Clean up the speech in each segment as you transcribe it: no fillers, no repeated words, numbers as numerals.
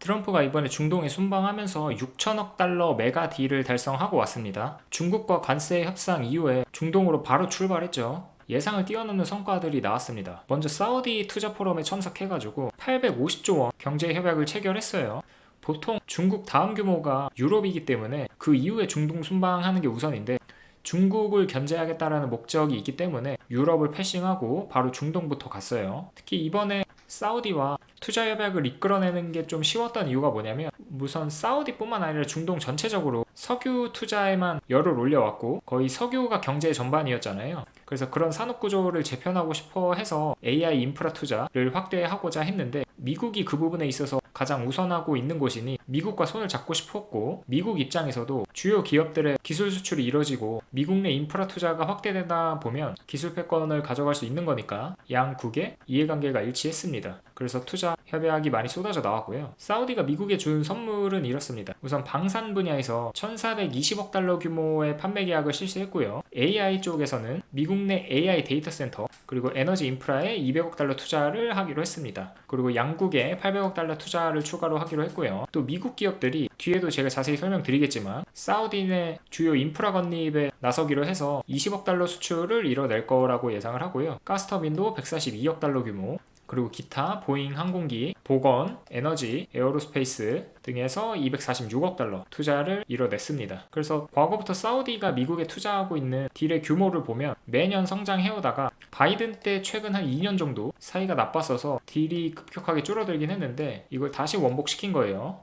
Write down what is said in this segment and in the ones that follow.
트럼프가 이번에 중동에 순방하면서 6천억 달러 메가 딜을 달성하고 왔습니다. 중국과 관세 협상 이후에 중동으로 바로 출발했죠. 예상을 뛰어넘는 성과들이 나왔습니다. 먼저 사우디 투자 포럼에 참석해가지고 850조 원 경제 협약을 체결했어요. 보통 중국 다음 규모가 유럽이기 때문에 그 이후에 중동 순방하는 게 우선인데 중국을 견제하겠다라는 목적이 있기 때문에 유럽을 패싱하고 바로 중동부터 갔어요. 특히 이번에 사우디와 투자 협약을 이끌어내는 게 좀 쉬웠던 이유가 뭐냐면 우선 사우디뿐만 아니라 중동 전체적으로 석유 투자에만 열을 올려왔고 거의 석유가 경제 전반이었잖아요. 그래서 그런 산업 구조를 재편하고 싶어 해서 AI 인프라 투자를 확대하고자 했는데 미국이 그 부분에 있어서 가장 우선하고 있는 곳이니 미국과 손을 잡고 싶었고 미국 입장에서도 주요 기업들의 기술 수출이 이뤄지고 미국 내 인프라 투자가 확대되다 보면 기술 패권을 가져갈 수 있는 거니까 양국의 이해관계가 일치했습니다. 그래서 투자 협약이 많이 쏟아져 나왔고요. 사우디가 미국에 준 선물은 이렇습니다. 우선 방산 분야에서 1420억 달러 규모의 판매 계약을 실시했고요. AI 쪽에서는 미국 내 AI 데이터 센터 그리고 에너지 인프라에 200억 달러 투자를 하기로 했습니다. 그리고 양국에 800억 달러 투자를 추가로 하기로 했고요. 또 미국 기업들이 뒤에도 제가 자세히 설명드리겠지만 사우디 내 주요 인프라 건립에 나서기로 해서 20억 달러 수출을 이뤄낼 거라고 예상을 하고요. 가스터빈도 142억 달러 규모 그리고 기타 보잉 항공기, 보건, 에너지, 에어로스페이스 등에서 246억 달러 투자를 이뤄냈습니다. 그래서 과거부터 사우디가 미국에 투자하고 있는 딜의 규모를 보면 매년 성장해오다가 바이든 때 최근 한 2년 정도 사이가 나빴어서 딜이 급격하게 줄어들긴 했는데 이걸 다시 원복시킨 거예요.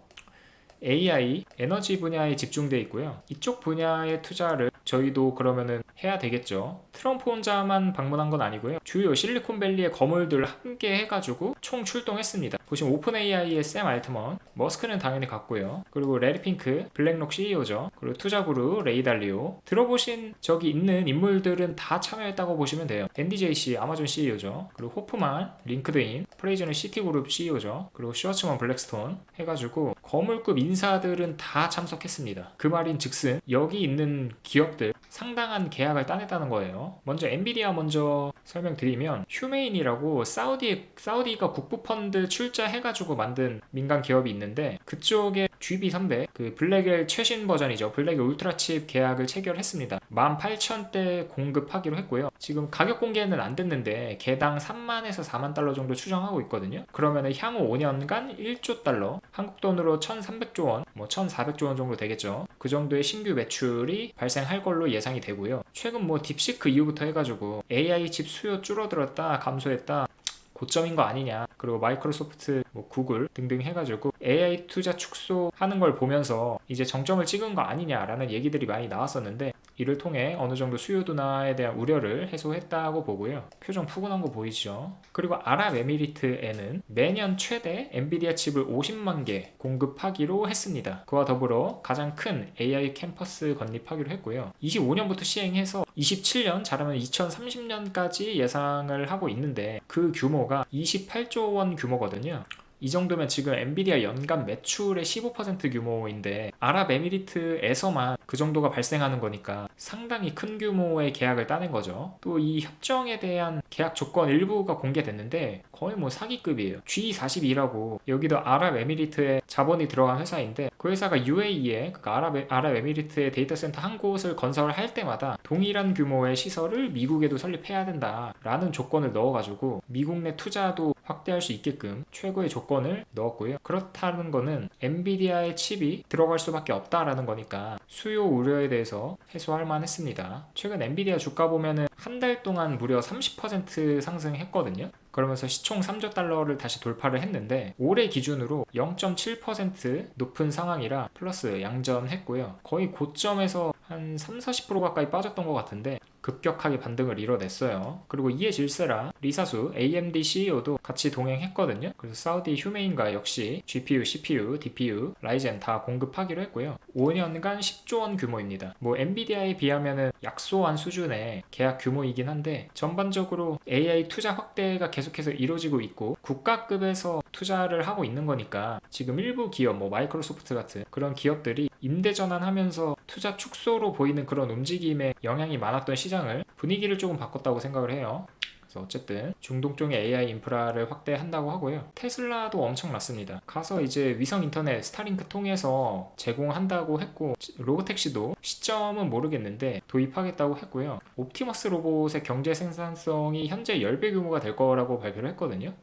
AI, 에너지 분야에 집중돼 있고요. 이쪽 분야의 투자를 저희도 그러면은 해야 되겠죠. 트럼프 혼자만 방문한 건 아니고요. 주요 실리콘밸리의 거물들 함께 해가지고 총 출동했습니다. 보시면 오픈 AI의 샘 알트먼, 머스크는 당연히 갔고요. 그리고 레리 핑크, 블랙록 CEO죠. 그리고 투자그룹 레이달리오. 들어보신 적이 있는 인물들은 다 참여했다고 보시면 돼요. NDJC, 아마존 CEO죠. 그리고 호프만, 링크드인, 프레이즈는 시티그룹 CEO죠. 그리고 슈워츠먼 블랙스톤 해가지고 거물급 인사들은 다 참석했습니다. 그 말인 즉슨 여기 있는 기업들 상당한 계약을 따냈다는 거예요. 먼저 엔비디아 먼저 설명드리면 휴메인이라고 사우디가 국부펀드 출자해가지고 만든 민간 기업이 있는데 그쪽에 GB300 그 블랙엘 최신 버전이죠. 블랙엘 울트라칩 계약을 체결했습니다. 18,000대 공급하기로 했고요. 지금 가격 공개는 안 됐는데 개당 3만에서 4만 달러 정도 추정하고 있거든요. 그러면 향후 5년간 1조 달러 한국 돈으로 1,300조 원, 1,400조 원 정도 되겠죠. 그 정도의 신규 매출이 발생할 걸로 예상이 되고요. 최근 딥시크 이후부터 해가지고 AI 칩 수요 줄어들었다 감소했다 고점인 거 아니냐 그리고 마이크로소프트 구글 등등 해가지고 AI 투자 축소하는 걸 보면서 이제 정점을 찍은 거 아니냐라는 얘기들이 많이 나왔었는데 이를 통해 어느 정도 수요 둔화에 대한 우려를 해소했다고 보고요. 표정 푸근한 거 보이죠? 그리고 아랍에미리트에는 매년 최대 엔비디아 칩을 50만 개 공급하기로 했습니다. 그와 더불어 가장 큰 AI 캠퍼스 건립하기로 했고요. 25년부터 시행해서 27년 잘하면 2030년까지 예상을 하고 있는데 그 규모가 28조 원 규모거든요. 이 정도면 지금 엔비디아 연간 매출의 15% 규모인데 아랍에미리트에서만 그 정도가 발생하는 거니까 상당히 큰 규모의 계약을 따낸 거죠. 또 이 협정에 대한 계약 조건 일부가 공개됐는데 거의 사기급이에요. G42라고 여기도 아랍에미리트에 자본이 들어간 회사인데 그 회사가 UAE에 그러니까 아랍에미리트의 데이터 센터 한 곳을 건설할 때마다 동일한 규모의 시설을 미국에도 설립해야 된다라는 조건을 넣어가지고 미국 내 투자도 확대할 수 있게끔 최고의 조건을 넣었고요. 그렇다는 거는 엔비디아의 칩이 들어갈 수밖에 없다라는 거니까 수요 우려에 대해서 해소할 만했습니다. 최근 엔비디아 주가 보면은 한 달 동안 무려 30% 상승했거든요. 그러면서 시총 3조 달러를 다시 돌파를 했는데 올해 기준으로 0.7% 높은 상황이라 플러스 양전했고요. 거의 고점에서 한 30-40% 가까이 빠졌던 것 같은데 급격하게 반등을 이뤄냈어요. 그리고 이에 질세라 리사수 AMD CEO도 같이 동행했거든요. 그래서 사우디 휴메인과 역시 GPU, CPU, DPU, 라이젠 다 공급하기로 했고요. 5년간 10조 원 규모입니다. 엔비디아에 비하면은 약소한 수준의 계약 규모이긴 한데 전반적으로 AI 투자 확대가 계속해서 이루어지고 있고 국가급에서 투자를 하고 있는 거니까 지금 일부 기업 마이크로소프트 같은 그런 기업들이 임대 전환하면서 투자 축소로 보이는 그런 움직임에 영향이 많았던 시장을 분위기를 조금 바꿨다고 생각을 해요. 그래서 어쨌든 중동 쪽의 AI 인프라를 확대한다고 하고요. 테슬라도 엄청났습니다. 가서 이제 위성 인터넷 스타링크 통해서 제공한다고 했고, 로보택시도 시점은 모르겠는데 도입하겠다고 했고요. 옵티머스 로봇의 경제 생산성이 현재 10배 규모가 될 거라고 발표를 했거든요.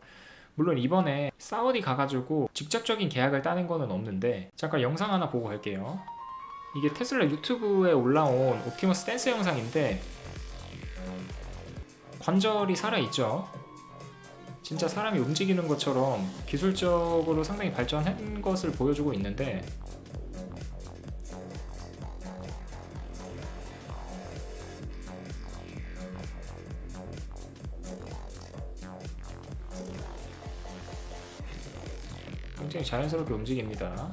물론 이번에 사우디 가가지고 직접적인 계약을 따는 거는 없는데, 잠깐 영상 하나 보고 갈게요. 이게 테슬라 유튜브에 올라온 옵티머스 댄스 영상인데 관절이 살아있죠. 진짜 사람이 움직이는 것처럼 기술적으로 상당히 발전한 것을 보여주고 있는데, 굉장히 자연스럽게 움직입니다.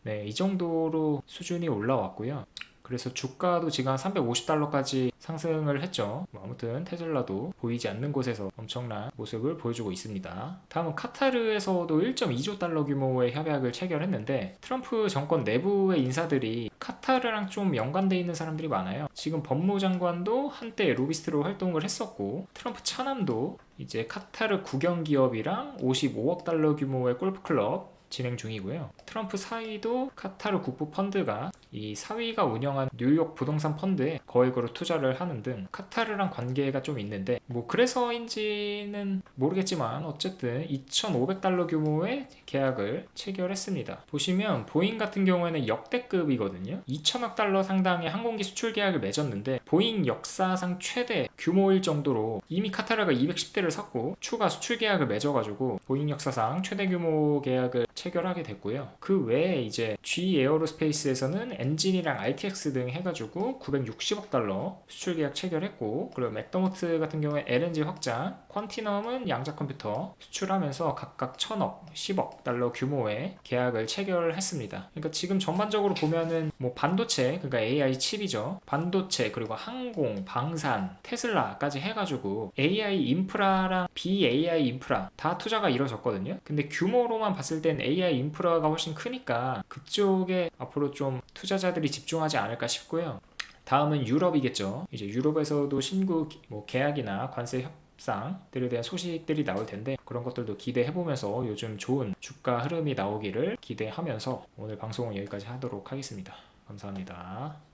네, 이 정도로 수준이 올라왔고요. 그래서 주가도 지금 한 350달러까지 상승을 했죠. 아무튼 테슬라도 보이지 않는 곳에서 엄청난 모습을 보여주고 있습니다. 다음은 카타르에서도 1.2조 달러 규모의 협약을 체결했는데, 트럼프 정권 내부의 인사들이 카타르랑 좀 연관돼 있는 사람들이 많아요. 지금 법무장관도 한때 로비스트로 활동을 했었고, 트럼프 차남도 이제 카타르 국영기업이랑 55억 달러 규모의 골프클럽 진행 중이고요. 트럼프 사위도 카타르 국부 펀드가 이 사위가 운영한 뉴욕 부동산 펀드에 거액으로 투자를 하는 등 카타르랑 관계가 좀 있는데, 뭐 그래서인지는 모르겠지만 어쨌든 2,500달러 규모의 계약을 체결했습니다. 보시면 보잉 같은 경우에는 역대급이거든요. 2천억 달러 상당의 항공기 수출 계약을 맺었는데, 보잉 역사상 최대 규모일 정도로 이미 카타르가 210대를 샀고 추가 수출 계약을 맺어가지고 보잉 역사상 최대 규모 계약을 체결하게 됐고요. 그 외에 이제 G 에어로스페이스에서는 엔진이랑 RTX 등 해가지고 960억 달러 수출 계약 체결했고, 그리고 맥더모트 같은 경우에 LNG 확장, 퀀티넘은 양자 컴퓨터 수출하면서 각각 1000억, 10억 달러 규모의 계약을 체결했습니다. 그러니까 지금 전반적으로 보면은 뭐 반도체, 그러니까 AI 칩이죠. 반도체, 그리고 항공, 방산, 테슬라까지 해가지고 AI 인프라랑 BAI 인프라 다 투자가 이루어졌거든요. 근데 규모로만 봤을 땐 AI 인프라가 훨씬 크니까 그쪽에 앞으로 좀 투자자들이 집중하지 않을까 싶고요. 다음은 유럽이겠죠. 이제 유럽에서도 신규 뭐 계약이나 관세 협상들에 대한 소식들이 나올 텐데, 그런 것들도 기대해보면서 요즘 좋은 주가 흐름이 나오기를 기대하면서 오늘 방송은 여기까지 하도록 하겠습니다. 감사합니다.